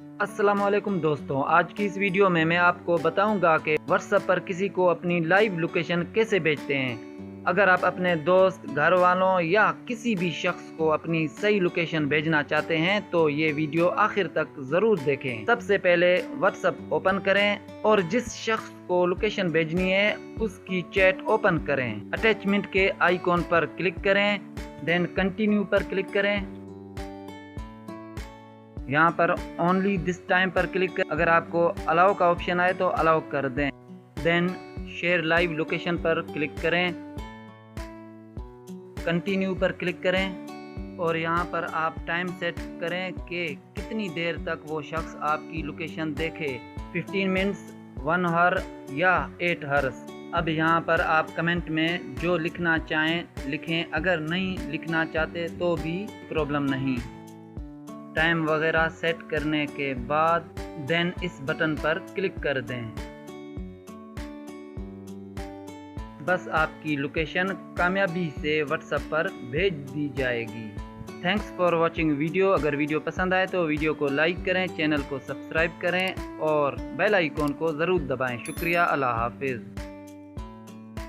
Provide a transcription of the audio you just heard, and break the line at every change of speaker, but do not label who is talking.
अस्सलामुअलैकुम दोस्तों, आज की इस वीडियो में मैं आपको बताऊंगा कि व्हाट्सएप पर किसी को अपनी लाइव लोकेशन कैसे भेजते हैं। अगर आप अपने दोस्त, घर वालों या किसी भी शख्स को अपनी सही लोकेशन भेजना चाहते हैं तो ये वीडियो आखिर तक ज़रूर देखें। सबसे पहले व्हाट्सएप ओपन करें और जिस शख्स को लोकेशन भेजनी है उसकी चैट ओपन करें। अटैचमेंट के आइकॉन पर क्लिक करें, देन कंटिन्यू पर क्लिक करें। यहाँ पर ओनली दिस टाइम पर क्लिक कर, अगर आपको अलाउ का ऑप्शन आए तो अलाउ कर दें। देन शेयर लाइव लोकेशन पर क्लिक करें, कंटिन्यू पर क्लिक करें और यहाँ पर आप टाइम सेट करें कि कितनी देर तक वो शख्स आपकी लोकेशन देखे, 15 मिनट्स, 1 आवर या 8 आवर्स। अब यहाँ पर आप कमेंट में जो लिखना चाहें लिखें, अगर नहीं लिखना चाहते तो भी प्रॉब्लम नहीं। टाइम वगैरह सेट करने के बाद देन इस बटन पर क्लिक कर दें। बस आपकी लोकेशन कामयाबी से व्हाट्सएप पर भेज दी जाएगी। Thanks for watching video. अगर वीडियो पसंद आए तो वीडियो को लाइक करें, चैनल को सब्सक्राइब करें और बेल आइकॉन को ज़रूर दबाएं। शुक्रिया, अल्लाह हाफिज़।